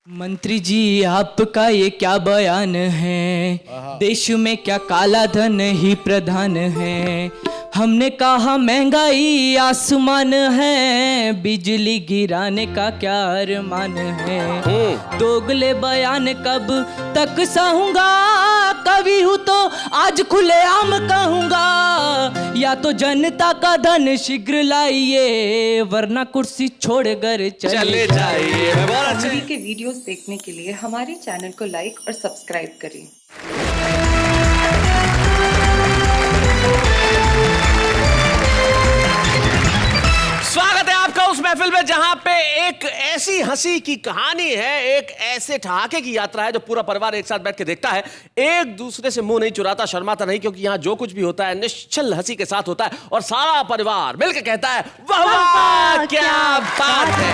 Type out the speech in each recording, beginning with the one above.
मंत्री जी आपका ये क्या बयान है, देश में क्या काला धन ही प्रधान है। हमने कहा महंगाई आसमान है, बिजली गिराने का क्या अरमान है। दोगले बयान कब तक सहूंगा, कवि हूँ तो आज खुलेआम कहूंगा। या तो जनता का धन शीघ्र लाइए, वरना कुर्सी छोड़कर चले जाइए। कॉमेडी के वीडियोस देखने के लिए हमारे चैनल को लाइक और सब्सक्राइब करें। स्वागत है आपका उस महफिल में जहां पे एक ऐसी हंसी की कहानी है, एक ऐसे ठहाके की यात्रा है जो पूरा परिवार एक साथ बैठ के देखता है। एक दूसरे से मुंह नहीं चुराता, शर्माता नहीं, क्योंकि यहां जो कुछ भी होता है निश्चल हंसी के साथ होता है और सारा परिवार मिलकर कहता है वाह वाह क्या बात है।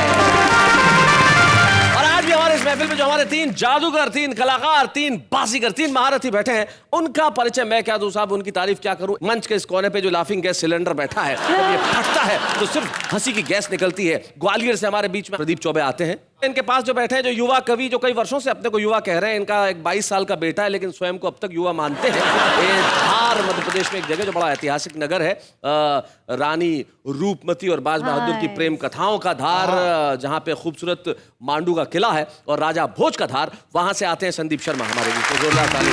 और आज भी हमारे इस महफिल में जो हमारे तीन जादूगर, तीन कलाकार, तीन बाजीगर, तीन महारथी बैठे हैं, उनका परिचय मैं क्या दूं साहब, उनकी तारीफ क्या करूं। मंच के इस कोने पे जो लाफिंग गैस सिलेंडर बैठा है, जब ये फटता है तो सिर्फ हंसी की गैस निकलती है। ग्वालियर से हमारे बीच में प्रदीप चौबे आते हैं। इनके पास जो बैठे हैं जो युवा कवि, जो कई वर्षों से अपने को युवा कह रहे हैं, इनका एक 22 साल का बेटा है लेकिन स्वयं को अब तक युवा मानते हैं। ये धार मध्य प्रदेश में एक जगह जो बड़ा ऐतिहासिक नगर है, रानी रूपमती और बाज बहादुर की प्रेम कथाओं का धार, जहां पे खूबसूरत मांडू का किला है, और राजा भोज का धार। वहां से आते हैं संदीप शर्मा हमारे बीच में। जोरदार ताली।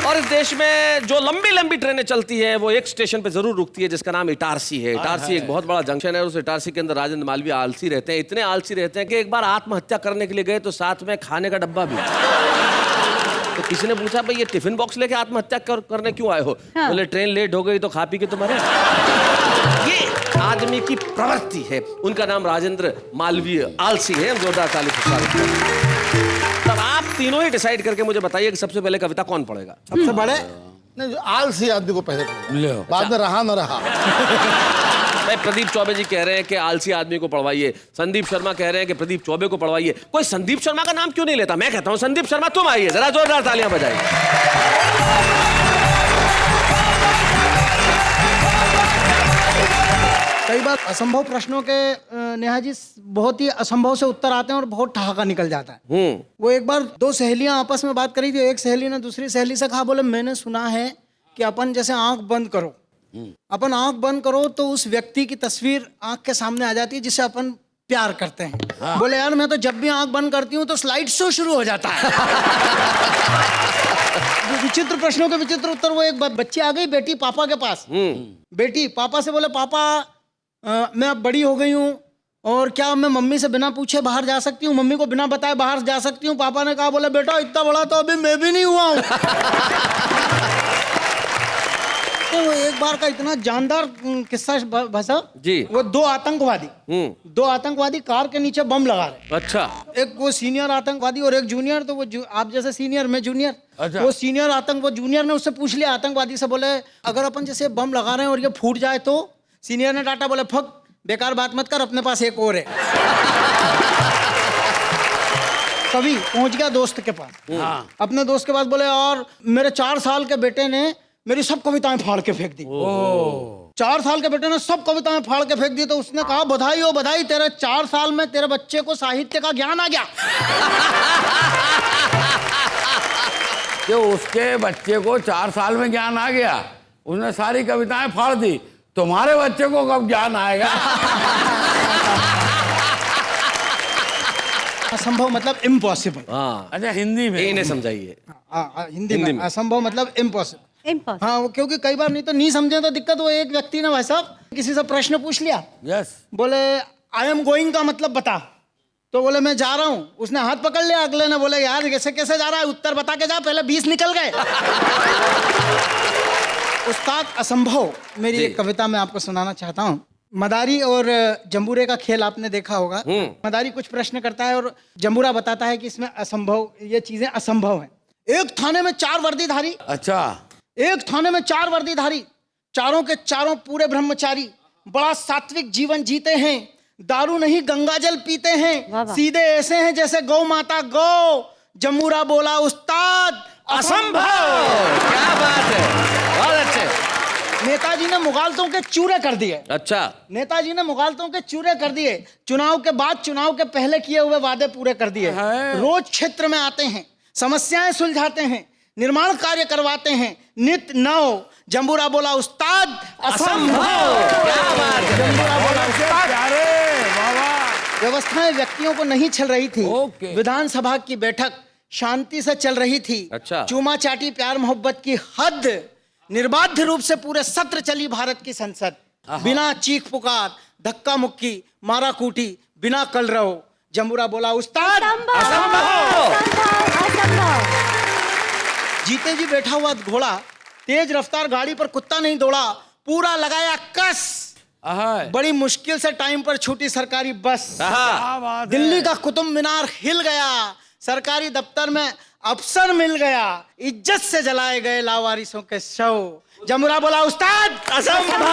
और इस देश में जो लंबी लंबी ट्रेनें चलती है वो एक स्टेशन पे जरूर रुकती है जिसका नाम इटारसी है। इटारसी एक बहुत बड़ा जंक्शन है। उस इटारसी के अंदर राजेंद्र मालवीय आलसी रहते हैं, इतने आलसी रहते हैं कि एक बार आत्महत्या करने के लिए गए तो साथ में खाने का डब्बा भी। तो किसी ने पूछा भाई ये टिफिन बॉक्स लेके आत्महत्या करने क्यों आए हो? बोले ट्रेन लेट हो गई तो खा पी के तो मरे। ये आदमी की प्रवृत्ति है। उनका नाम राजेंद्र मालवीय आलसी है। हम जोरदार ताली बजाते। तब आप तीनों ही डिसाइड करके मुझे बताइए कि सबसे पहले कविता कौन पढ़ेगा। सबसे बड़े नहीं, जो आलसी आदमी को पहले पढ़ेगा, बाद में रहा न रहा। मैं प्रदीप चौबे जी कह रहे हैं कि आलसी आदमी को पढ़वाइए, संदीप शर्मा कह रहे हैं कि प्रदीप चौबे को पढ़वाइए। कोई संदीप शर्मा का नाम क्यों नहीं लेता? मैं कहता हूं संदीप शर्मा तुम आइए, जरा जोरदार तालियां बजाइए। कई बार असंभव प्रश्नों के नेहा जी बहुत ही असंभव से उत्तर आते हैं और बहुत ठहाका निकल जाता है। वो एक बार दो सहेलियां आपस में बात करी थी। एक सहेली ने दूसरी सहेली से कहा, बोले मैंने सुना है कि अपन जैसे आंख बंद करो, अपन आंख बंद करो तो उस व्यक्ति की तस्वीर आंख के सामने आ जाती है जिससे अपन प्यार करते हैं। बोले यार मैं तो जब भी आंख बंद करती हूँ तो स्लाइड शो शुरू हो जाता है। विचित्र प्रश्नों के विचित्र उत्तर। वो एक बच्ची आ गई बेटी पापा के पास। बेटी पापा से बोले, पापा मैं अब बड़ी हो गई हूँ और क्या मैं मम्मी से बिना पूछे बाहर जा सकती हूँ, मम्मी को बिना बताए बाहर जा सकती हूँ? पापा ने कहा, बोले बेटा इतना बड़ा तो अभी मैं भी नहीं हुआ हूँ। तो एक बार का इतना जानदार किस्सा भाषा जी। वो दो आतंकवादी कार के नीचे बम लगा रहे। अच्छा। एक वो सीनियर आतंकवादी और एक जूनियर। तो वो आप जैसे सीनियर, मैं जूनियर। अच्छा। वो सीनियर वो जूनियर ने उससे पूछ लिया आतंकवादी से, बोले अगर अपन जैसे बम लगा रहे हैं और ये फूट जाए तो? सीनियर ने डांटा, बोले फक बेकार बात मत कर, अपने पास एक और है। कवि पहुंच गया दोस्त के पास। अपने दोस्त के पास बोले, और मेरे 4 साल के बेटे ने मेरी सब कविताएं फाड़ के फेंक दी। 4 साल के बेटे ने सब कविताएं फाड़ के फेंक दी। तो उसने कहा, बधाई हो बधाई, तेरे 4 साल में तेरे बच्चे को साहित्य का ज्ञान आ गया। कि उसके बच्चे को 4 साल में ज्ञान आ गया, उसने सारी कविताएं फाड़ दी, तुम्हारे बच्चे को कब ज्ञान आएगा? असंभव मतलब इम्पॉसिबल। अच्छा हिंदी में इन्हें समझाइए। हिंदी में असंभव मतलब इम्पॉसिबल। हाँ, वो क्योंकि कई बार नहीं तो नहीं समझे तो दिक्कत। वो एक व्यक्ति ने भाई साहब किसी से प्रश्न पूछ लिया। यस। बोले आई एम गोइंग का मतलब बता। तो बोले मैं जा रहा हूँ। उसने हाथ पकड़ लिया। अगले ने बोले यार कैसे कैसे जा रहा है, उत्तर बता के जा, पहले 20 निकल गए। उस्ताद असंभव मेरी एक कविता मैं आपको सुनाना चाहता हूँ। मदारी और जंबूरे का खेल आपने देखा होगा। मदारी कुछ प्रश्न करता है और जंबूरा बताता है कि इसमें असंभव, ये चीजें असंभव हैं। एक थाने में 4 वर्दीधारी। अच्छा। एक थाने में 4 वर्दीधारी, चारों के चारों पूरे ब्रह्मचारी, बड़ा सात्विक जीवन जीते हैं, दारू नहीं गंगाजल पीते हैं, सीधे ऐसे हैं जैसे गौ माता गौ। जंबूरा बोला, उस्ताद असंभव। क्या बात है, बहुत अच्छे। नेताजी ने मुगालतों के चूरे कर दिए। अच्छा, नेताजी ने मुगालतों के चूरे कर दिए। चुनाव के बाद चुनाव के पहले किए हुए वादे पूरे कर दिए। रोज क्षेत्र में आते हैं, समस्याएं सुलझाते हैं, निर्माण कार्य करवाते हैं, नित नव। जंबूरा बोला उस्ताद असंभव। क्या बात है। जंबूरा बोला उस्ताद। बाबा व्यवस्थाएं व्यक्तियों को नहीं चल रही थी। ओके। विधानसभा की बैठक शांति से चल रही थी। अच्छा। चूमा चाटी प्यार मोहब्बत की हद निर्बाध रूप से पूरे सत्र चली भारत की संसद। बिना चीख पुकार, धक्का मुक्की, मारा कूटी, बिना कलरव। जंबूरा बोला उस्ताद जीते जी बैठा हुआ घोड़ा, तेज रफ्तार गाड़ी पर कुत्ता नहीं दौड़ा, पूरा लगाया कस। बड़ी मुश्किल से टाइम पर छूटी सरकारी बस। दिल्ली का कुतुब मीनार हिल गया, सरकारी दफ्तर में अफसर मिल गया, इज्जत से जलाए गए लावारिसों के शव। जमुरा बोला उस्ताद असंभव।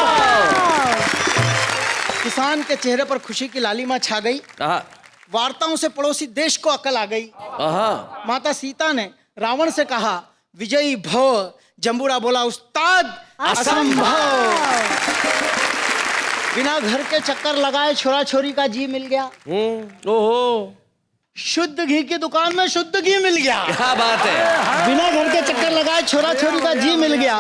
किसान के चेहरे पर खुशी की लालिमा छा गई। वार्ताओं से पड़ोसी देश को अकल आ गई। माता सीता ने रावण से कहा विजयी भव। जंबूरा बोला उस्ताद असंभव। बिना घर के चक्कर लगाए छोरा छोरी का जी मिल गया। ओहो, शुद्ध घी की दुकान में शुद्ध घी मिल गया। क्या बात है। बिना घर के चक्कर लगाए छोरा छोरी का जी मिल गया।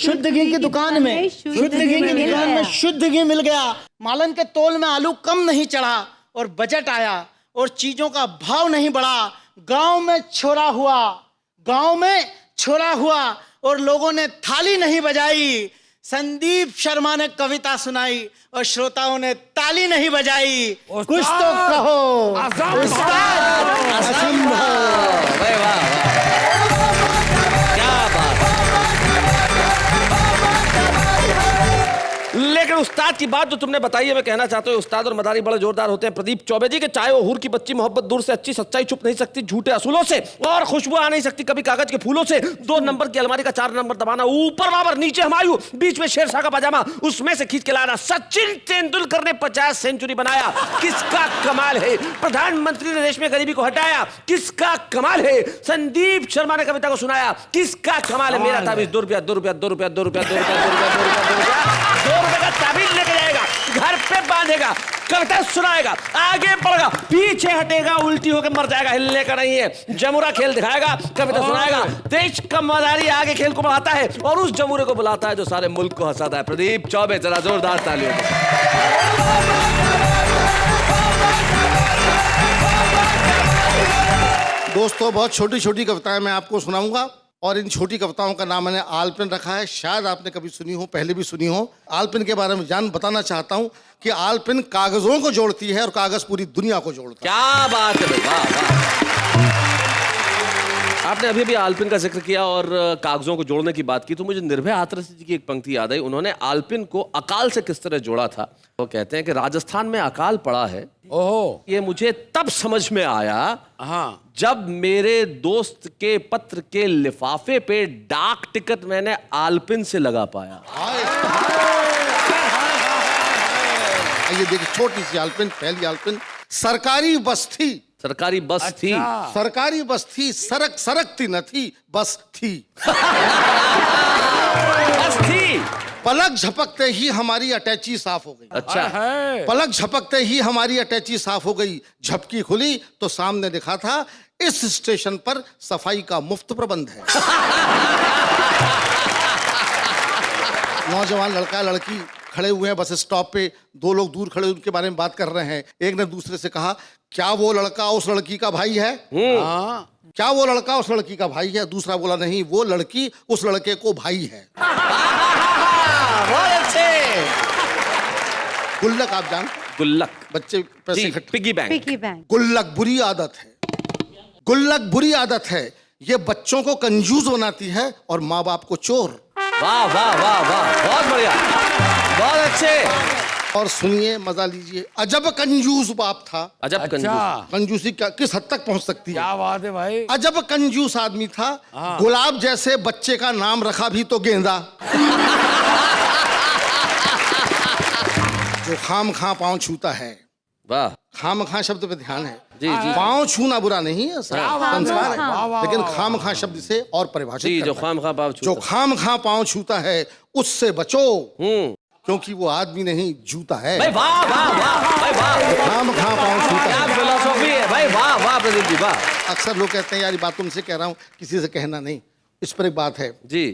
शुद्ध घी की दुकान में शुद्ध घी की दुकान में शुद्ध घी मिल गया। मालन के तोल में आलू कम नहीं चढ़ा और बजट आया और चीजों का भाव नहीं बढ़ा। गांव में छोरा हुआ, गांव में छोरा हुआ और लोगों ने थाली नहीं बजाई। संदीप शर्मा ने कविता सुनाई और श्रोताओं ने ताली नहीं बजाई। कुछ तो कहो उस्ताद असंभव। वाह वाह वाह, क्या बात। लेकिन उस्ताद की बात जो तुमने बताई है, मैं कहना चाहता हूँ उस्ताद और मदारी बड़े जोरदार होते हैं। प्रदीप चौबे जी के चाहे वो हूर की बच्ची मोहब्बत दूर से अच्छी, सच्चाई छुप नहीं सकती झूठे असूलों से, और खुशबू आ नहीं सकती कभी कागज के फूलों से। 2 नंबर की अलमारी का 4 नंबर दबाना, ऊपर बाबर नीचे हमायूं, बीच में शेरशाह का पजामा, उसमें से खींच के लाना। सचिन तेंदुलकर ने 50 सेंचुरी बनाया, किसका कमाल है। प्रधानमंत्री ने देश में गरीबी को हटाया, किसका कमाल है। संदीप शर्मा ने कविता को सुनाया, किसका कमाल है। मेरा ताबीज 2 रुपया 2 रुपया 2 रुपया 2 रुपया 2 रुपया 2 रुपया 2 रुपया 2 रुपया 2 रुपये का ताबीज लेके जाएगा, घर पे बांधेगा, कविता सुनाएगा, आगे बढ़ेगा, पीछे हटेगा, उल्टी होकर मर जाएगा, हिलने का नहीं है। जमुरा खेल दिखाएगा, कविता सुनाएगा, देश का मदारी आगे खेल को बढ़ाता है और उस जमुरे को बुलाता है जो सारे मुल्क को हंसाता है। प्रदीप चौबे, जरा जोरदार तालियों। दोस्तों, बहुत छोटी छोटी कविताएं मैं आपको सुनाऊंगा और इन छोटी कविताओं का नाम मैंने आलपिन रखा है। शायद आपने कभी सुनी हो, पहले भी सुनी हो। आलपिन के बारे में बताना चाहता हूं कि आलपिन कागजों को जोड़ती है और कागज पूरी दुनिया को जोड़ता है। क्या बात है भाई, वाह वाह। आपने अभी भी आलपिन का जिक्र किया और कागजों को जोड़ने की बात की, तो मुझे निर्भय हाथरस जी की एक पंक्ति याद आई। उन्होंने आलपिन को अकाल से किस तरह जोड़ा था। वो कहते हैं कि राजस्थान में अकाल पड़ा है, ओहो, ये मुझे तब समझ में आया जब मेरे दोस्त के पत्र के लिफाफे पे डाक टिकट मैंने आलपिन से लगा पाया। ये देखिए, छोटी सी आलपिन, पहली आलपिन। सरकारी बस थी, सरकारी बस थी, सरकारी बस थी, सरकती न थी, बस थी। बस थी। पलक झपकते ही हमारी अटैची साफ हो गई। अच्छा, पलक झपकते ही हमारी अटैची साफ हो गई। झपकी खुली तो सामने दिखा था इस स्टेशन पर सफाई का मुफ्त प्रबंध है। नौजवान लड़का लड़की खड़े हुए हैं बस स्टॉप पे। 2 लोग दूर खड़े उनके बारे में बात कर रहे हैं। एक ने दूसरे से कहा, क्या वो लड़का उस लड़की का भाई है? क्या वो लड़का उस लड़की का भाई है? दूसरा बोला, नहीं, वो लड़की उस लड़के को भाई है। बहुत अच्छे। गुल्लक आप जानते? गुल्लक, बच्चे पैसे इकट्ठे, पिगी बैंक। गुल्लक बुरी आदत है, गुल्लक बुरी आदत है। ये बच्चों को कंजूस बनाती है और माँ बाप को चोर। वाह वाह वाह वाह, बहुत बढ़िया, बहुत अच्छे। और सुनिए, मजा लीजिए। अजब कंजूस बाप था। अजब कंजूस। कंजूसी क्या किस हद तक पहुंच सकती है? क्या बात है भाई। अजब कंजूस आदमी था। गुलाब जैसे बच्चे का नाम रखा भी तो गेंदा। जो खाम खां पांव छूता है। वाह। खाम खां शब्द पे ध्यान है। जी जी पाँव छूना बुरा नहीं है, संस्कार है। वाह, वाह, लेकिन वाह, खाम खा शब्द से और परिभाषित जी, जो करना है। खाम खा पाँव जो छूता। खाम खा पाँव छूता है उससे बचो, हम्म, क्योंकि वो आदमी नहीं जूता है। भाई वाह वाह वाह भाई वाह, खाम खा पाँव छूता क्या है। फिलोसॉफी है भाई, वाह वाह प्रदीप जी वाह। अक्सर लोग कहते हैं यार ये बात तुमसे कह रहा हूँ, किसी से कहना नहीं। इस पर एक बात है, जी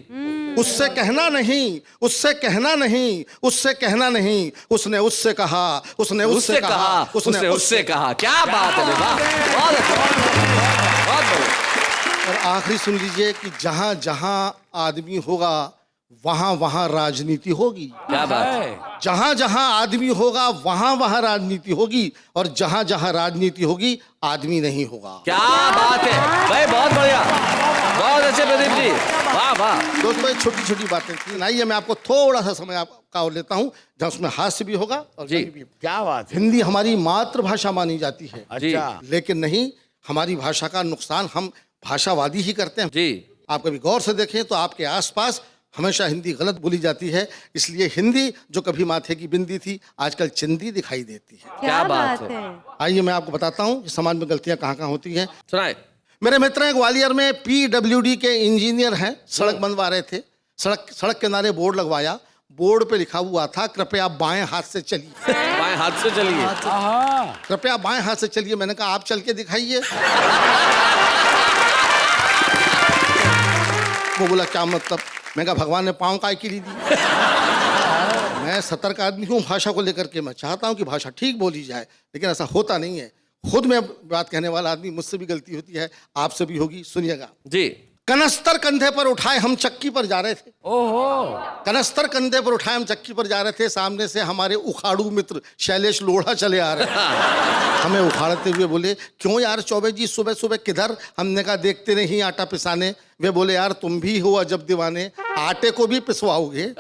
उससे कहना नहीं, उससे कहना नहीं, उससे कहना नहीं, उसने उससे कहा, उसने उससे कहा, उसने उससे कहा। क्या बात है वाह, बहुत अच्छा, बहुत बढ़िया। और आखिरी सुन लीजिए कि जहां जहां आदमी होगा वहां वहां राजनीति होगी। क्या बात है, जहां जहां आदमी होगा वहां वहां राजनीति होगी, और जहां जहां राजनीति होगी आदमी नहीं होगा। क्या बात है भाई, बहुत बढ़िया, बहुत अच्छे प्रदीप जी, वाह वाह। दोस्तों ये छोटी छोटी बातें थी। आइए मैं आपको थोड़ा सा समय आपका और लेता हूं जहां उसमें हास्य भी होगा और जी। गद्य भी। क्या बात है। हिंदी हमारी मातृभाषा मानी जाती है, अच्छा। लेकिन नहीं, हमारी भाषा का नुकसान हम भाषावादी ही करते हैं। जी आप कभी गौर से देखें तो आपके आसपास हमेशा हिंदी गलत बोली जाती है, इसलिए हिंदी जो कभी माथे की बिंदी थी आजकल चिंदी दिखाई देती है। क्या बात है, आइए मैं आपको बताता हूँ कि समाज में गलतियां कहाँ कहाँ होती हैं। सुनाए। मेरे मित्र हैं ग्वालियर में PWD के इंजीनियर हैं, सड़क बनवा रहे थे। सड़क किनारे बोर्ड लगवाया, बोर्ड पे लिखा हुआ था कृपया बाएं हाथ से चलिए। बाएं हाथ से चलिए। हाँ, कृपया बाएं हाथ से चलिए। मैंने कहा आप चल के दिखाइए। वो बोला क्या मतलब? मैं कहा भगवान ने पाँव काय के लिए दी। मैं सतर्क आदमी हूँ भाषा को लेकर के, मैं चाहता हूँ कि भाषा ठीक बोली जाए, लेकिन ऐसा होता नहीं है। खुद मैं बात कहने वाला आदमी, मुझसे भी गलती होती है, आपसे भी होगी। सुनिएगा। जी कनस्तर कंधे पर उठाए हम चक्की पर जा रहे थे। ओहो, कनस्तर कंधे पर उठाए हम चक्की पर जा रहे थे। सामने से हमारे उखाड़ू मित्र शैलेश लोढ़ा चले आ रहे हैं। हमें उखाड़ते हुए बोले क्यों यार चौबे जी सुबह सुबह किधर? हमने कहा देखते नहीं आटा पिसाने। वे बोले यार तुम भी हो अजब दीवाने, आटे को भी पिसवाओगे?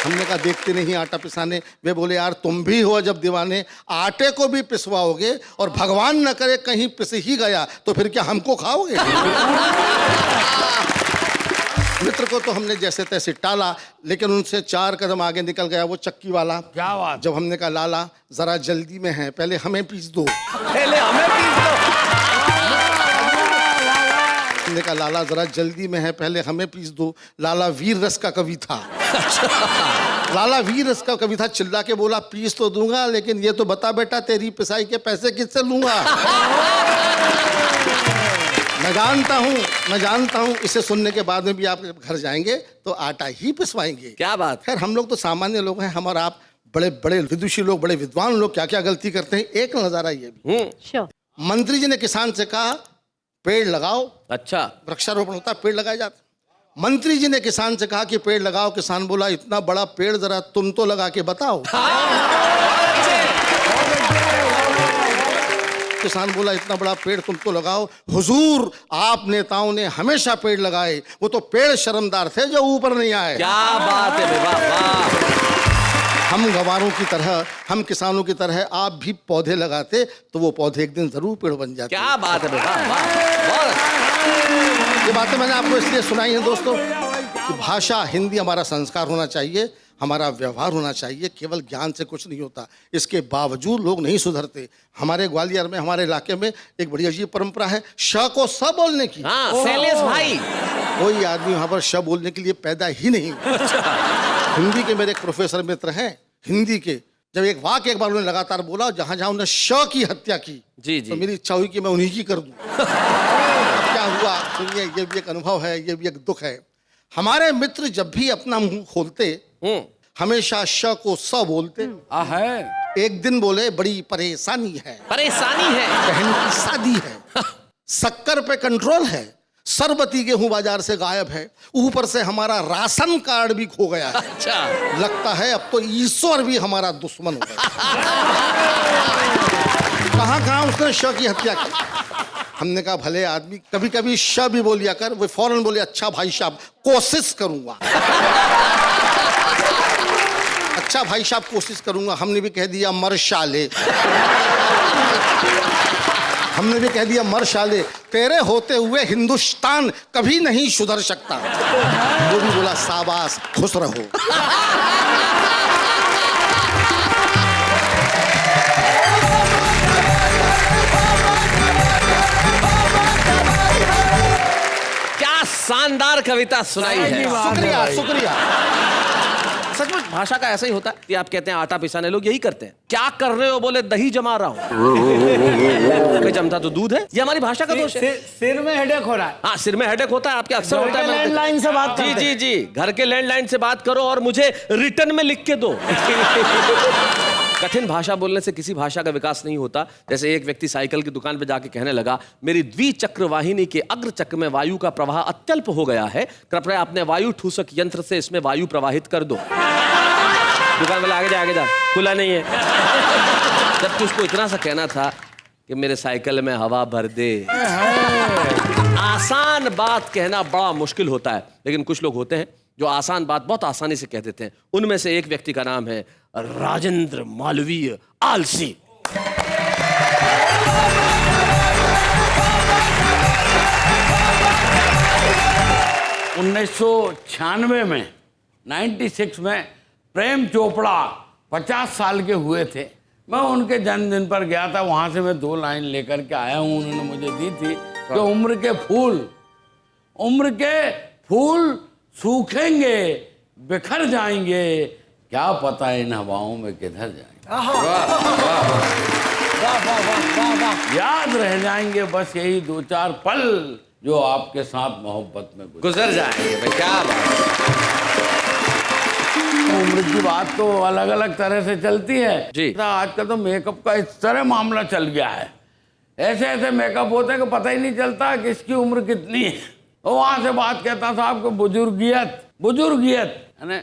हमने कहा देखते नहीं आटा पिसाने। वे बोले यार तुम भी हो जब दीवाने, आटे को भी पिसवाओगे, और भगवान न करे कहीं पिस ही गया तो फिर क्या हमको खाओगे? मित्र को तो हमने जैसे तैसे टाला, लेकिन उनसे 4 कदम आगे निकल गया वो चक्की वाला। क्या बात। जब हमने कहा लाला जरा जल्दी में है, पहले हमें पीस दो। पहले हमें पीस दो। हमने कहा लाला जरा जल्दी में है, पहले हमें पीस दो। लाला वीर रस का कवि था। लाला वीर रस का कवि था, चिल्ला के बोला पीस तो दूंगा, लेकिन ये तो बता बेटा तेरी पिसाई के पैसे किससे लूंगा? मैं जानता हूँ इसे सुनने के बाद में भी आप घर जाएंगे तो आटा ही पिसवाएंगे। क्या बात। खैर हम लोग तो सामान्य लोग हैं, हम और आप बड़े बड़े विदुषी लोग, बड़े विद्वान लोग क्या क्या गलती करते हैं। एक नजारा ये भी, मंत्री जी ने किसान से कहा पेड़ लगाओ। अच्छा, वृक्षारोपण होता है, पेड़ लगाए जाते। मंत्री जी ने किसान से कहा कि पेड़ लगाओ। किसान बोला इतना बड़ा पेड़ जरा तुम तो लगा के बताओ। किसान बोला इतना बड़ा पेड़ तुम तो लगाओ। हुजूर आप नेताओं ने हमेशा पेड़ लगाए, वो तो पेड़ शर्मदार थे जो ऊपर नहीं आए। क्या बात है, वाह वाह। हम गंवारों की तरह, हम किसानों की तरह आप भी पौधे लगाते तो वो पौधे एक दिन जरूर पेड़ बन जाते। क्या बात है, वाह वाह, बहुत अच्छा। ये बातें मैंने आपको इसलिए सुनाई हैं दोस्तों कि भाषा हिंदी हमारा संस्कार होना चाहिए, हमारा व्यवहार होना चाहिए। केवल ज्ञान से कुछ नहीं होता, इसके बावजूद लोग नहीं सुधरते। हमारे ग्वालियर में, हमारे इलाके में एक बड़ी अजीब परंपरा है श को स बोलने की। हाँ, शैलेश भाई। कोई आदमी वहां पर श बोलने के लिए पैदा ही नहीं हुआ। हिंदी के मेरे एक प्रोफेसर मित्र हैं हिंदी के, जब एक वाक्य एक बार उन्होंने लगातार बोला, जहां जहां उन्होंने श की हत्या की, जी जी, तो मेरी इच्छा हुई कि मैं उन्हीं की कर दूं। क्या हुआ सुनिए, ये भी एक अनुभव है, ये भी एक दुख है। हमारे मित्र जब भी अपना मुंह खोलते हमेशा श को स बोलते। है। एक दिन बोले बड़ी परेशानी है, परेशानी है, बहन की शादी है, शक्कर पे कंट्रोल है, सरबती गेहूं बाजार से गायब है, ऊपर से हमारा राशन कार्ड भी खो गया है। अच्छा, लगता है अब तो ईश्वर भी हमारा दुश्मन हो गया। कहाँ कहाँ उसने श की हत्या की। हमने कहा भले आदमी, कभी कभी श भी बोलिया कर। वो फौरन बोले अच्छा भाई साहब कोशिश करूंगा। अच्छा भाई साहब कोशिश करूंगा। हमने भी कह दिया मर शाले। हमने भी कह दिया मर शाले, तेरे होते हुए हिंदुस्तान कभी नहीं सुधर सकता। वो भी बोला शाबाश खुश रहो। कविता सुनाई है। शुक्रिया शुक्रिया। सचमुच भाषा का ऐसा ही होता है कि आप कहते हैं आटा पिसाने, लोग यही करते हैं। क्या कर रहे हो? बोले दही जमा रहा हूँ। जमता तो दूध है। ये हमारी भाषा का दोष है। सिर में हेडेक हो रहा है। हाँ, सिर में हेडेक होता है आपके, अक्सर होता है। लैंडलाइन से बात जी जी जी, घर के लैंडलाइन से बात करो और मुझे रिटर्न में लिख के दो। कठिन भाषा बोलने से किसी भाषा का विकास नहीं होता। जैसे एक व्यक्ति साइकिल की दुकान पे जाके कहने लगा, मेरी द्विचक्र वाहिनी के अग्र चक्र में वायु का प्रवाह अत्यल्प हो गया है, कृपया अपने वायु ठूसक यंत्र से इसमें वायु प्रवाहित कर दो। दुकान वाला आगे जा, खुला नहीं है। जबकि उसको इतना सा कहना था कि मेरे साइकिल में हवा भर दे। आसान बात कहना बड़ा मुश्किल होता है, लेकिन कुछ लोग होते हैं जो आसान बात बहुत आसानी से कह देते हैं। उनमें से एक व्यक्ति का नाम है राजेंद्र मालवीय आलसी। 1996 में 96 में प्रेम चोपड़ा 50 साल के हुए थे। मैं उनके जन्मदिन पर गया था, वहां से मैं 2 लाइन लेकर के आया हूं। उन्होंने मुझे दी थी कि उम्र के फूल सूखेंगे, बिखर जाएंगे, क्या पता इन हवाओं में किधर जाएंगे। याद रह जाएंगे बस यही 2-4 पल जो आपके साथ मोहब्बत में गुजर जाएंगे। भाई क्या बात। उम्र की बात तो अलग अलग तरह से चलती है जी। आजकल तो मेकअप का इस तरह मामला चल गया है, ऐसे ऐसे मेकअप होते हैं कि पता ही नहीं चलता कि इसकी उम्र कितनी है। वो वहां से बात कहता था आपको बुजुर्गियत यानी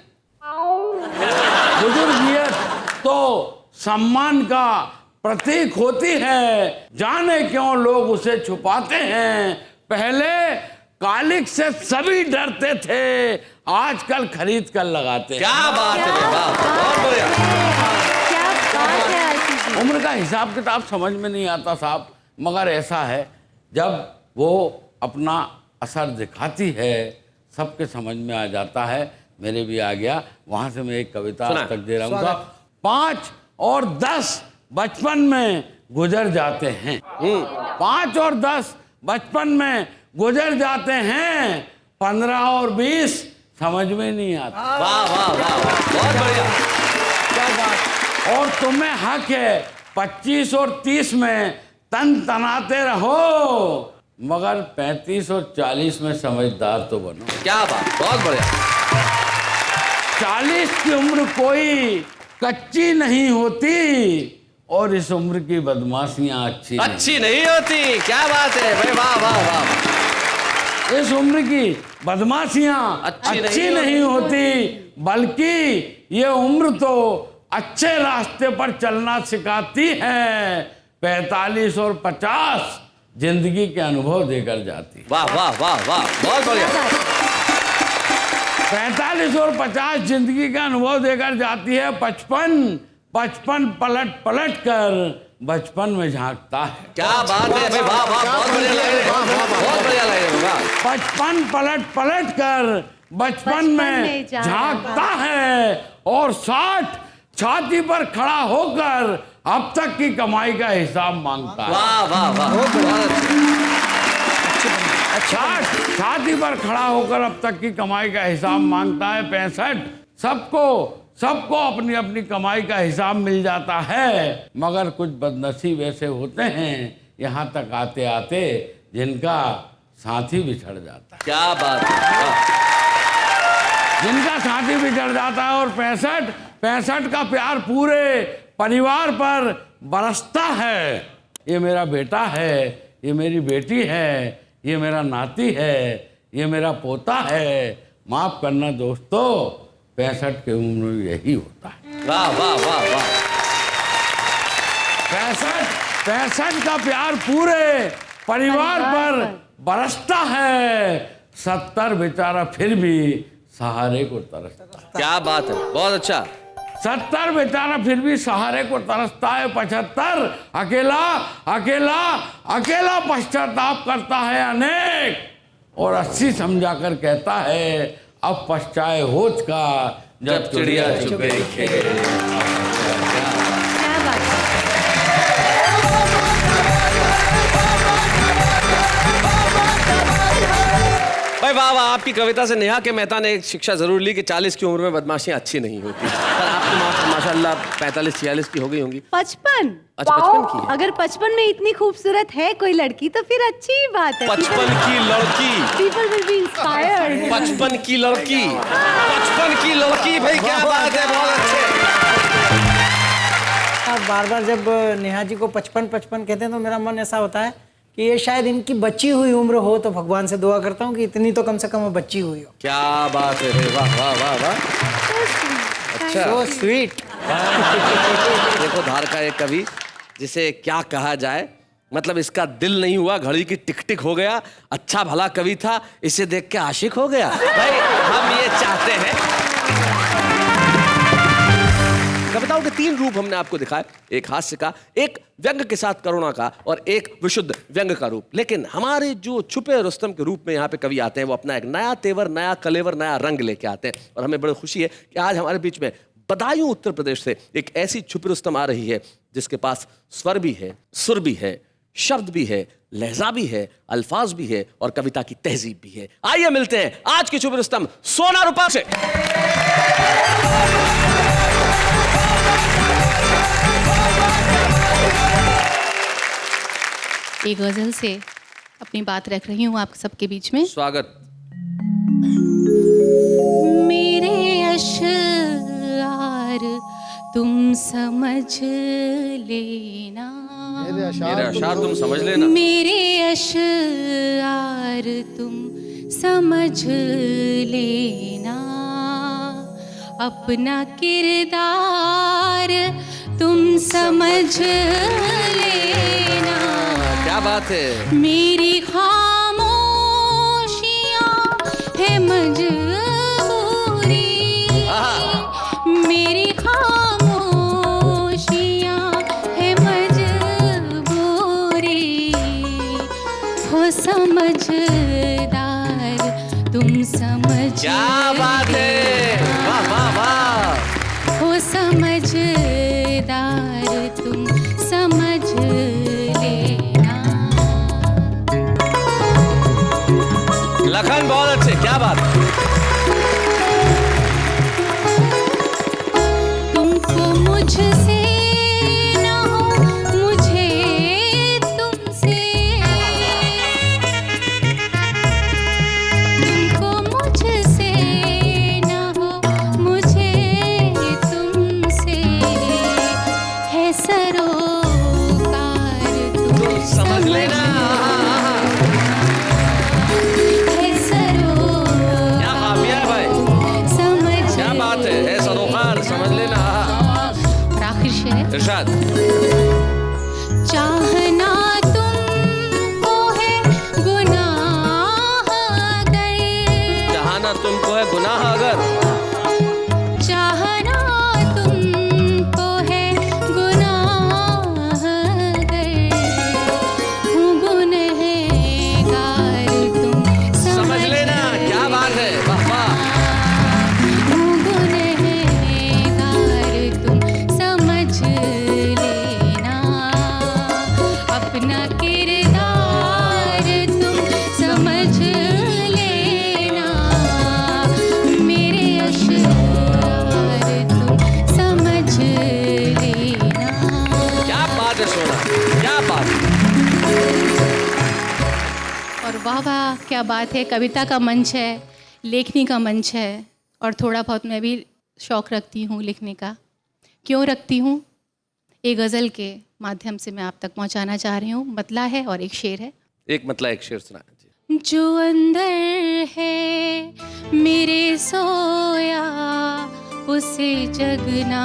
बुजुर्गियत तो सम्मान का प्रतीक होती है, जाने क्यों लोग उसे छुपाते हैं। पहले कालिक से सभी डरते थे, आजकल खरीद कर लगाते हैं। क्या बात है, बहुत बढ़िया। क्या बात है आशीष जी। उम्र का हिसाब किताब समझ में नहीं आता साहब, मगर ऐसा है जब वो अपना असर दिखाती है सबके समझ में आ जाता है। मेरे भी आ गया। वहां से मैं एक कविता आज तक दे रहा हूँ। 5 और 10 बचपन में गुजर जाते हैं। 5 और 10 बचपन में गुजर जाते हैं, 15 और 20 समझ में नहीं आता। वाह वाह वाह, बहुत बढ़िया। क्या बात। और तुम्हें हक है 25 और 30 में तन तनाते रहो, मगर 35 और 40 में समझदार तो बनो। क्या बात, बहुत बढ़िया। 40 की उम्र कोई कच्ची नहीं होती और इस उम्र की बदमाशियां अच्छी नहीं होती। क्या बात है भाई, वाह वाह वाह। इस उम्र की बदमाशियां अच्छी नहीं होती, बल्कि ये उम्र तो अच्छे रास्ते पर चलना सिखाती है। 45 और 50 जिंदगी के अनुभव देकर जाती। वाह वाह वाह वाह, बहुत बढ़िया। 45 और 50 जिंदगी का अनुभव देकर जाती है। 55 पलट कर बचपन में झांकता है। क्या बात है भाई, वाह वाह, बहुत बढ़िया लग रहा है, बहुत बढ़िया लग रहा है। 55 पलट कर बचपन में झांकता है और 60 छाती पर खड़ा होकर अब तक की कमाई का हिसाब मांगता है। वाह वाह वाह, 60 छाती पर खड़ा होकर अब तक की कमाई का हिसाब मांगता है। 65 सबको अपनी अपनी कमाई का हिसाब मिल जाता है, मगर कुछ बदनसीब ऐसे होते हैं यहाँ तक आते आते जिनका साथी बिछड़ जाता है। क्या बात है, जिनका साथी बिछड़ जाता है। और 65 का प्यार पूरे परिवार पर बरसता है। ये मेरा बेटा है, ये मेरी बेटी है, ये मेरा नाती है, ये मेरा पोता है। माफ करना दोस्तों, 65 की उम्र में यही होता है। वाह वाह वाह वाह। 65 का प्यार पूरे परिवार पर बरसता है। 70 बेचारा फिर भी सहारे को तरसता है। क्या बात है, बहुत अच्छा। 70 बेचारा फिर भी सहारे को तरसता है। 75 अकेला पश्चाताप करता है अनेक। और 80 समझाकर कहता है अब पश्चाए होत का जब चिड़िया चुगे खेल। क्या बात है। भाई वाह अलावा आपकी कविता से नेहा के मेहता ने एक शिक्षा जरूर ली कि 40 की उम्र में बदमाशियां अच्छी नहीं होती। पर आपकी माशाल्लाह 45-46 की हो गई होंगी। 55। अच्छा 55 की है। अगर 55 में इतनी खूबसूरत है कोई लड़की तो फिर अच्छी ही बात है। 55 की लड़की, People will be inspired. 55 की लड़की, 55 की लड़की, भाई क्या बात है, बहुत अच्छे। बार बार जब नेहा जी को 55 कहते हैं तो मेरा मन ऐसा होता है कि ये शायद इनकी बच्ची हुई उम्र हो, तो भगवान से दुआ करता हूँ कि इतनी तो कम से कम वो बच्ची हुई हो। क्या बात है भाई, वाह वाह वाह वाह। अच्छा, सो स्वीट। देखो धार का एक कवि जिसे क्या कहा जाए, मतलब इसका दिल नहीं हुआ, घड़ी की टिक टिक हो गया। अच्छा भला कवि था, इसे देख के आशिक हो गया। भाई हम ये चाहते हैं। कविताओं के 3 रूप हमने आपको दिखाए, एक हास्य का, एक व्यंग के साथ करुणा का, और एक विशुद्ध व्यंग का रूप। लेकिन हमारे जो छुपे रुस्तम के रूप में यहाँ पे कवि आते हैं, वो अपना एक नया तेवर, नया कलेवर, नया रंग लेके आते हैं। और हमें बड़ी खुशी है कि आज हमारे बीच में बदायूं उत्तर प्रदेश से एक ऐसी छुपी रुस्तम आ रही है जिसके पास स्वर भी है, सुर भी है, शब्द भी है, लहजा भी है, अल्फाज भी है और कविता की तहजीब भी है। आइए मिलते हैं आज की छुपी रुस्तम सोना रूपा से। एक गजल से अपनी बात रख रही हूँ आप सबके बीच में। स्वागत। मेरे अशआर तुम समझ लेना, मेरे अशार तुम समझ लेना, मेरे अशआर तुम समझ लेना, अपना किरदार तुम समझ लेना। क्या बात है। मेरी खामोशियाँ है मजबूरी, मेरी खामोशियाँ है मजबूरी, हो समझदार तुम समझ। क्या बात है, वाह वाह वाह। हो समझदार तुम समझ लेना। लखन बहुत अच्छे, क्या बात। तुमको मुझसे ना हो, मुझे तुमसे, तुमको मुझसे ना हो, मुझे तुमसे, है सरोकार तुम समझ लेना। है सरोकार क्या काफिया है भाई, समझ। क्या बात है सरोकार समझ लेना। और आखिर शेर, इरशाद। चाहना तुमको है गुनाह अगर, चाहना तुमको है गुनाह अगर, चाहना तुमको है गुनाह अगर, हूँ गुनहगार तुम समझ लेना। क्या बात है, वाह वाह। हूँ गुनहगार तुम समझ लेना, अपना किरदार तुम समझ लेना, मेरे अशआर तुम समझ लेना। क्या बात है सोना, क्या बात। और वाह वाह, क्या बात है। कविता का मंच है, लेखनी का मंच है, और थोड़ा बहुत मैं भी शौक़ रखती हूँ लिखने का। क्यों रखती हूँ? एक गज़ल के माध्यम से मैं आप तक पहुँचाना चाह रही हूँ। मतला है और एक शेर है। एक मतलब एक शेर सुना जी। जो अंदर है मेरे सोया, उसे जगना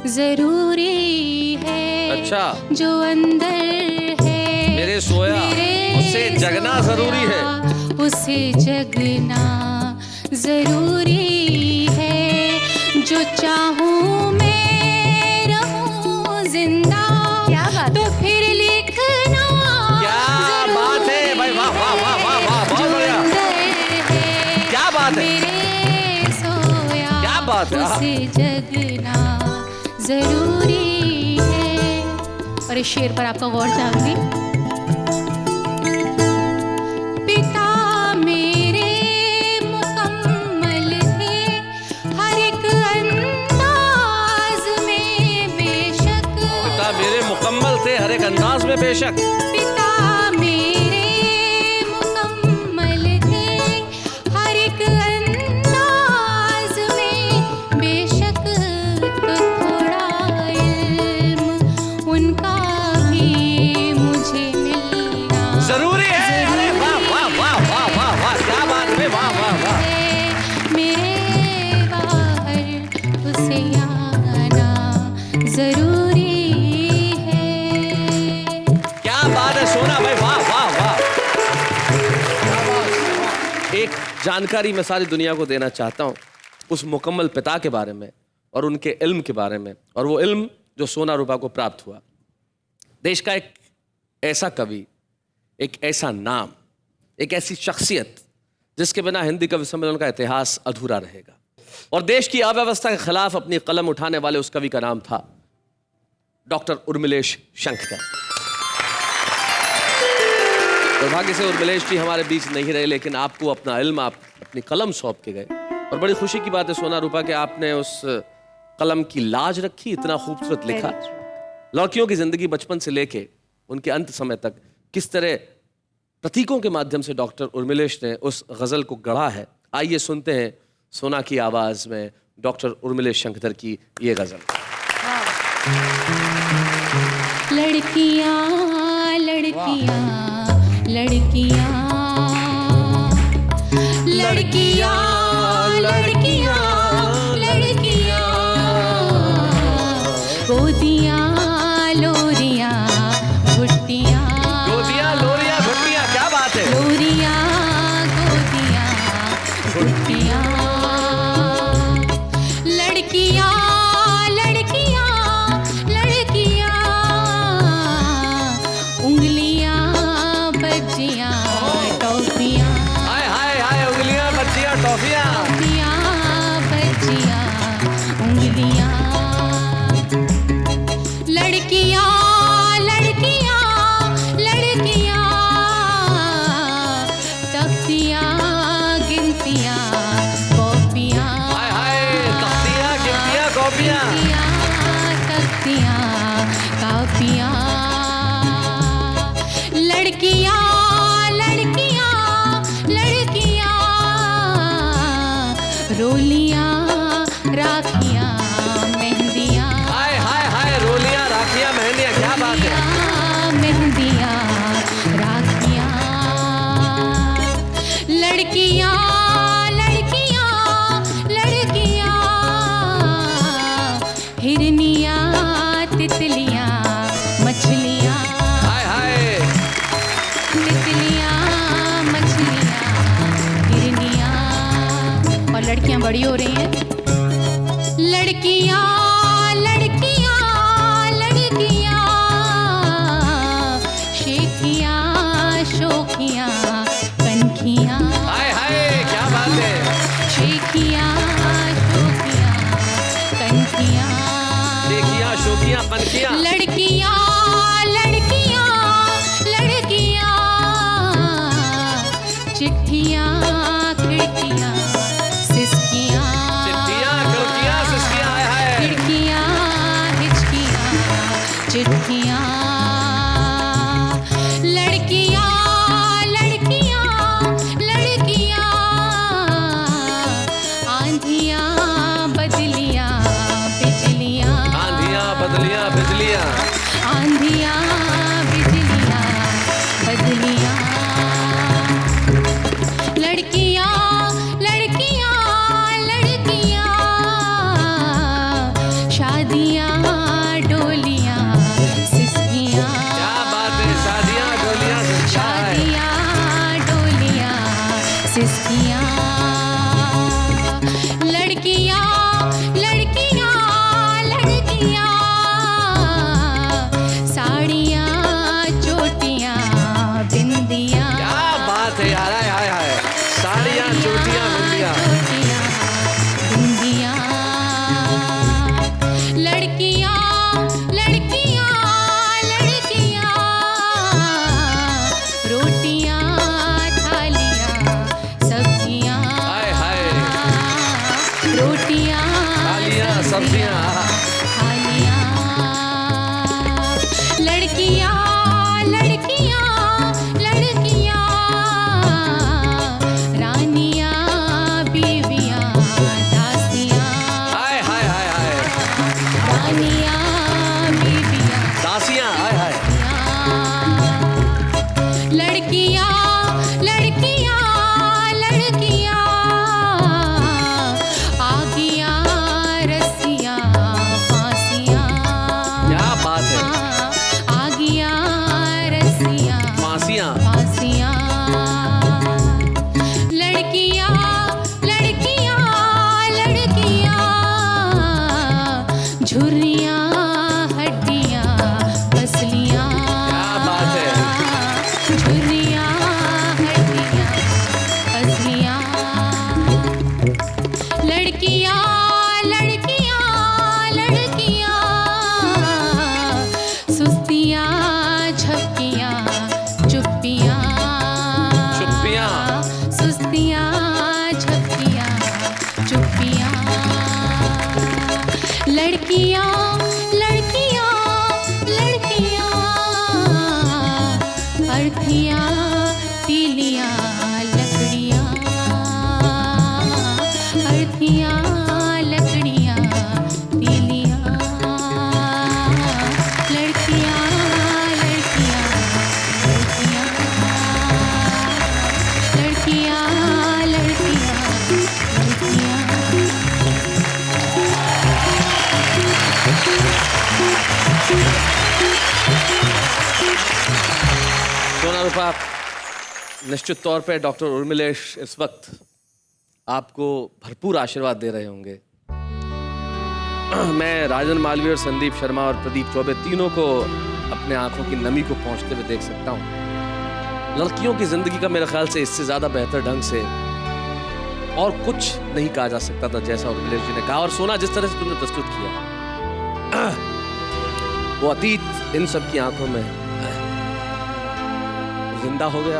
ज़रूरी है। अच्छा। जो अंदर है मेरे सोया, उसे जगना ज़रूरी है। उसे जगना ज़रूरी है। जो चाहूँ मैं रहूँ जिंदा, तो फिर लिखना। क्या बात है भाई, वाह वाह वाह वाह वाह, बहुत बढ़िया। क्या बात है, मेरे सोया, क्या बात है। उसे जगना ज़रूरी है। और इस शेर पर आपका गौर चाहूंगी। पिता मेरे हर एक अंदाज में बेशक। पिता मेरे मुकम्मल थे हर एक अंदाज में, बेशक तो थोड़ा इल्म उनका भी मुझे मिलना जरूरी है। अरे वाह वाह वाह वाह वाह वाह, क्या बात है, वाह वाह वाह। मेरे बाहर उसे आना जरूरी है। क्या बात है सोना भाई, वाह वाह वाह। एक जानकारी मैं सारी दुनिया को देना चाहता हूं उस मुकम्मल पिता के बारे में और उनके इल्म के बारे में, और वो इल्म जो सोना रूपा को प्राप्त हुआ। देश का एक ऐसा कवि, एक ऐसा नाम, एक ऐसी शख्सियत जिसके बिना हिंदी कवि सम्मेलन का इतिहास अधूरा रहेगा। और देश की अव्यवस्था के खिलाफ अपनी कलम उठाने वाले उस कवि का नाम था डॉक्टर उर्मिलेश शंकर। दुर्भाग्य से उर्मिलेश जी हमारे बीच नहीं रहे, लेकिन आपको अपना इल्म, आप अपनी कलम सौंप के गए। और बड़ी खुशी की बात है सोना रूपा कि आपने उस कलम की लाज रखी, इतना खूबसूरत लिखा। लड़कियों की जिंदगी बचपन से लेके उनके अंत समय तक किस तरह प्रतीकों के माध्यम से डॉक्टर उर्मिलेश ने उस गजल को गढ़ा है। आइए सुनते हैं सोना की आवाज में डॉक्टर उर्मिलेश शंकर की ये गजल। लड़कियां लड़कियां लड़कियां लड़कियां लड़कियां लड़कियां, गोदियां लोरियां घुट्टियां, गोदियां लोरियां घुट्टियां, क्या बात है। लोरियां गोदियां घुट्टियां, लड़कियां लड़कियां लड़कियां, उंगलियां बज्जियां टॉफियां, हाय हाय हाय, उंगलियां बच्चियां टॉफियां, टॉफियां बज्जियां उंगलियां, लड़कियां लड़कियां लड़कियां, तख्तियां गिनतियां कॉपियां, हाय हाय, तख्तियां गिनतियां कॉपियां, तख्तियां कापियां, लड़कियां लड़कियां लड़कियां, रोलियां राखियां मेहंदियां, हाय हाय हाय, रोलियां राखियां मेहंदियां, क्या बात है। मेहंदियां राखियां, लड़कियां लड़कियां लड़कियां, हिरनियां तितलियां मछलियां, हाय हाय, तितलियां मछलियां हिरनियां, और लड़कियां बड़ी हो रही हैं। लड़कियां लड़कियां लड़कियां, शेखियां शोखियां कनखियां, हाय हाय, क्या बात है। शेखियां शोखियां कनखियां, देखियां शोकियां कनखियां, लड़कियां लड़कियां लड़कियां, चिट्ठियां खिड़कियां सिसकियां, चिट्ठियां खिड़कियां सिसकियां, हाय हाय, लड़कियां लड़कियां लड़कियां रानियां बीवियां दासियां हाय हाय हाय हाय रानियां बीवियां दासियां हाय हाय लड़कियां लड़कियां लड़कियां आगियां रस्सियां फांसियां क्या बात है आगियां रस्सियां फांसियां फांसियां लड़कियां लड़कियां लड़कियां झुर्रियां हड्डियां पसलियां क्या बात है झुर्रियां हड्डियां पसलियां लड़कियां लड़कियां लड़कियां सुस्तियां झपकियां चुप्पियां चुप्पियां सुस्तियां झपकियां चुप्पियां लड़कियां लड़कियां लड़कियां अर्थियां तीलियां लकड़ियां अर्थियां लकड़ियां तीलियां लड़कियां लड़कियां लड़कियां लड़कियां लड़कियां लड़कियां सोना रूपा, निश्चित तौर पे डॉक्टर उर्मिलेश इस वक्त आपको भरपूर आशीर्वाद दे रहे होंगे। मैं राजन मालवीय और संदीप शर्मा और प्रदीप चौबे तीनों को अपने आंखों की नमी को पहुंचते हुए देख सकता हूं। लड़कियों की जिंदगी का मेरे ख्याल से इससे ज्यादा बेहतर ढंग से और कुछ नहीं कहा जा सकता था, जैसा उर्मिलेश जी ने कहा। और सोना, जिस तरह से तुमने प्रस्तुत किया, वो अतीत इन सब की आंखों में जिंदा हो गया।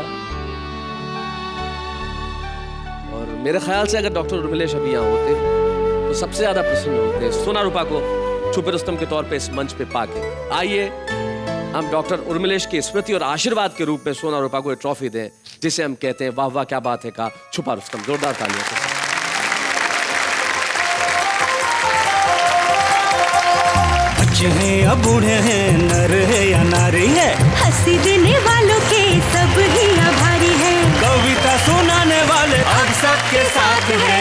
और मेरे ख्याल से अगर डॉक्टर उर्मिलेश अभी यहाँ होते तो सबसे ज्यादा प्रसन्न होते सोना रूपा को छुपे रुस्तम के तौर पे इस मंच पे पाके। आइए हम डॉक्टर उर्मिलेश की स्मृति और आशीर्वाद के रूप में सोना रूपा को एक ट्रॉफी दें, जिसे हम कहते हैं वाह वाह क्या बात है का छुपा रुस्तम। जोरदार तालियों से। बच्चे हैं या बूढ़े हैं, नर है या नारी है, हंसी देने वालों के सब ही आभारी है। कविता सुनाने वाले अब सबके साथ है।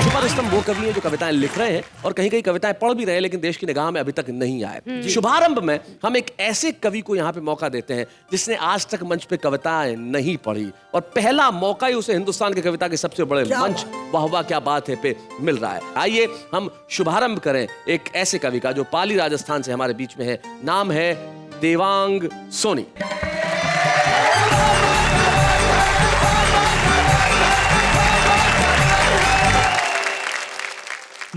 छुपा रुस्तम वो कवि हैं जो कविताएं लिख रहे हैं और कहीं कहीं कविताएं पढ़ भी रहे हैं, लेकिन देश की निगाह में अभी तक नहीं आए। शुभारंभ में हम एक ऐसे कवि को यहाँ पे मौका देते हैं जिसने आज तक मंच पे कविताएं नहीं पढ़ी, और पहला मौका ही उसे हिंदुस्तान की कविता के सबसे बड़े मंच वाह वाह क्या बात है पे मिल रहा है। आइए हम शुभारंभ करें एक ऐसे कवि का जो पाली राजस्थान से हमारे बीच में है। नाम है देवांग सोनी।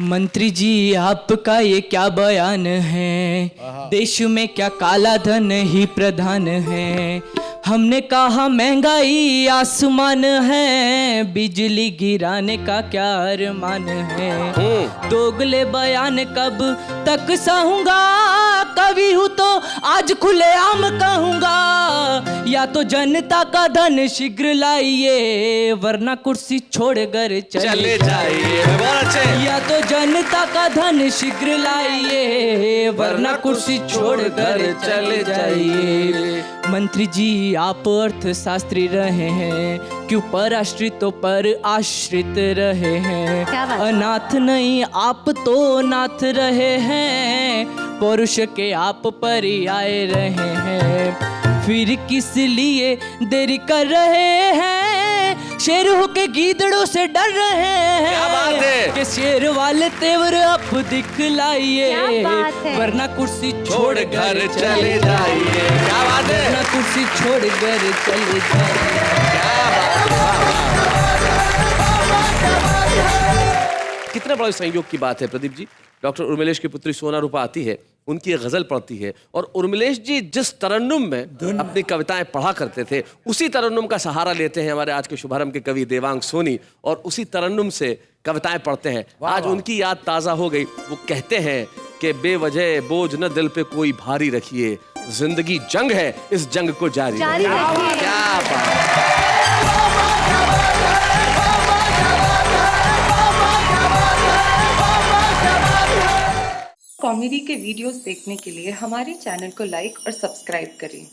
मंत्री जी, आपका ये क्या बयान है? देश में क्या काला धन ही प्रधान है? हमने कहा महंगाई आसमान है, बिजली गिराने का क्या अरमान है? दोगले बयान कब तक सहूंगा, कवि हूं तो आज खुलेआम कहूंगा, या तो जनता का धन शीघ्र लाइए, वरना कुर्सी छोड़कर चले जाइए। बहुत अच्छे। या तो जनता का धन शीघ्र लाइए, वरना कुर्सी छोड़कर चले जाइए। मंत्री जी, आप अर्थशास्त्री रहे हैं, क्यों पराश्रितों पर आश्रित रहे हैं? क्या बात? अनाथ नहीं, आप तो नाथ रहे हैं, पौरुष के आप पर ही आए रहे हैं। फिर किस लिए देरी कर रहे हैं? शेर होके गीदड़ों से डर रहे क्या बात है? हैं कि शेर वाले तेवर अब दिखलाइए, क्या बात है? वरना कुर्सी छोड़ घर चले जाइए। क्या बात है? वरना कुर्सी छोड़ घर चले जाइए। क्या बात। कितने बड़े संयोग की बात है प्रदीप जी। डॉक्टर उर्मिलेश की पुत्री सोना रूपा आती है, उनकी एक गजल पढ़ती है, और उर्मिलेश जी जिस तरन्नुम में अपनी कविताएं पढ़ा करते थे, उसी तरन्नुम का सहारा लेते हैं हमारे आज के शुभारंभ के कवि देवांग सोनी, और उसी तरन्नुम से कविताएं पढ़ते हैं। आज उनकी याद ताजा हो गई। वो कहते हैं कि बेवजह बोझ न दिल पे कोई भारी रखिए, जिंदगी जंग है, इस जंग को जारी जारी रखिए। क्या बात। कॉमेडी के वीडियोस देखने के लिए हमारे चैनल को लाइक और सब्सक्राइब करें।